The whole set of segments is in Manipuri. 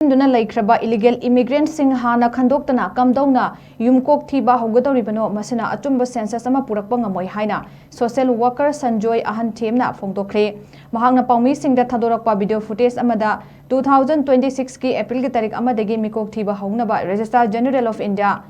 CHANGSINDUNA LEIKHRABA illegal immigrant sing Hanna Khandoktana Kamdouna Yumkok Thiba Hougadouribano Masina Achumba Census ama PURAKPA ngamoi haina social worker SHANJOY AHANTHEM na PHONGDOKKHRE mahangna paumi singda thadorakpa video footage amada 2026 ki April ki tarik amadagi Yumkok Thiba Houngnaba Registrar General of India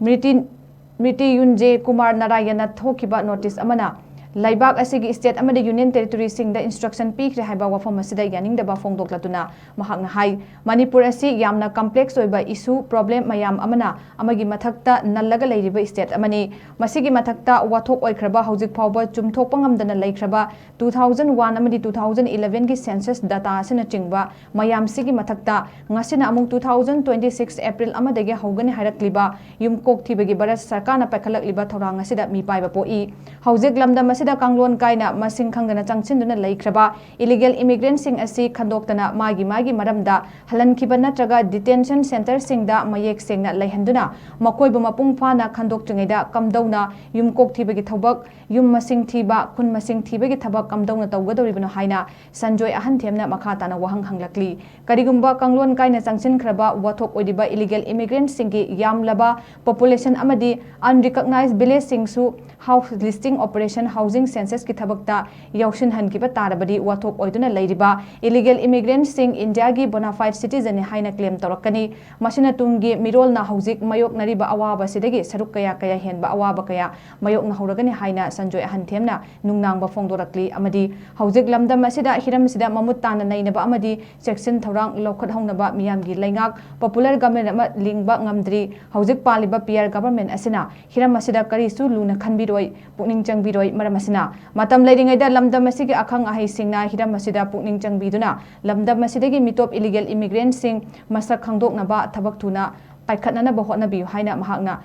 Mriti Yunje Kumar Narayana thokiba notice amana Laibak asigi state amada union territory singda instruction peak haiba wafam asida yaning daba phongdoklatuna mahakna hai manipur asi yamna complex oiba issue problem mayam amana amagi mathakta nallaga leiriba state amani masigi mathakta wathok oikraba hojik phawba chumthokpa ngamdana leikhraba 2001 amadi 2011 ki census data asina chingba mayam sigi mathakta ngasina amung 2026 April amadagi haugani hairakliba Yumkok Thiba gi Bharat Sarkar na pakhalakliba thorang asida mi paiba poi hojik lamda KANGLON KAINA Masina Achumba CHANGSINDUNA LEIKHRABA illegal immigrant sing asi Khandoktana magi maramda halankiba natraga detention center singda mayek sengna leihanduna makoibu mapung phana khandoktringeda Kamdouna Yumkok Thiba gi thobak yum masing thiba kun masing thiba gi thabak Kamdouna tawgadoribano haina SHANJOY AHANTHEMna makhatana wahang hanglakli karigumba KANGLON KAINA changsinkraba wathok oidiba illegal immigrant singi yamlaba population amadi unrecognized village singsu house listing operation housing census ki thabakta yaushin hankiba tarabadi wathok oiduna leiriba illegal immigrants sing India gi bona fide citizen haina claim torakani masina tungi mirol na hojik mayok nariba awaba sidagi saruk kaya henba awaba kaya mayok na horagani haina SHANJOY AHANTHEMna nungnangba phongdorakli amadi hojik lamdam asida hiram sida mamut tana nainaba amadi section thorang lokhat hongnaba miyamgi leingak popular government ama lingba ngamdri hojik paliba PR government asina hiram asida karisu luna khanbiroi pukning changbiroi maramasina matam leiringaida lamdam asigi akhang ahai singna hiram asida pukning changbiduna lamdam asidagi mitop illegal immigrant sing masak khangdoknaba thabak thuna paikhatnana bahotna biu haina mahakna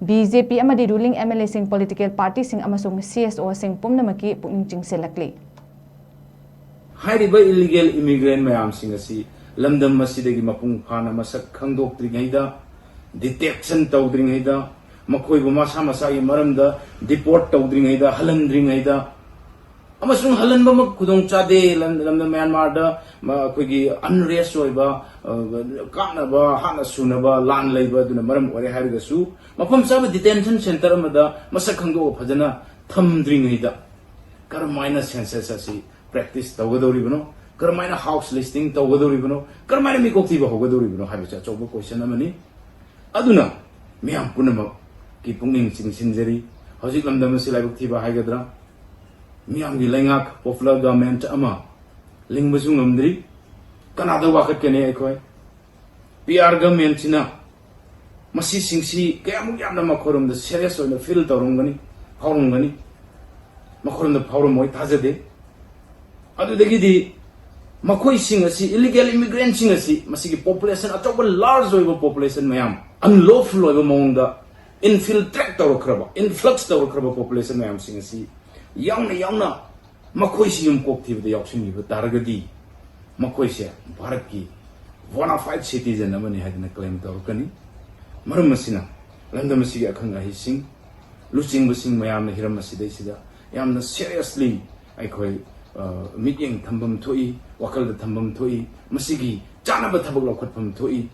BJP amadi ruling MLA sing political party sing amasung CSO sing pumnamaki pukning chingselakli hairiba illegal immigrant mayam sing asi lamdam asidagi mapung phana masak khangdoktringaida detection tawdringaida makoibu masa gi maramda deport tawdringaida halandringaida amasung halanba mak khudong chade lamda Myanmar da koigi unrest oiba kanaba hana sunaba lan leiba duna maram ore harigasu mafam sab detention center amada masak khangdo phajana thamdringaida karmaina census asi practice tawgadoribano karmaina house listing tawgadoribano karmaina Yumkok Thiba hougadouribano habicha chobo question amani aduna miyam punamak ki pungning chingsinjari hojik lamdam asi Yumkok Thiba haigadra miyamgi leingak popular government ama lingbasu ngamdri kanada wakat kene ekoi PR government china masi singsi kayamuk yamna makhorum da serious oina feel tawrungani phawrungani makhorum da phawrumoi thajade adu degidi makoi sing asi illegal immigrant sing asi masigi population atoba large oiba population mayam unlawful oiba mongda infiltrate tawrokraba influx tawrokraba population mayam sing asi yauna makoi si Yumkok Thiba da yaushin gi taragadi makoi se Bharat ki bona fide citizen amani hadina claim tawrkani maram masina lamdam asigi akhanga hising luching busing mayam na hiram asida sida yamna seriously aikoi meeting thambam thoi wakal da thambam thoi masigi chanaba thabak lokhatpam thoi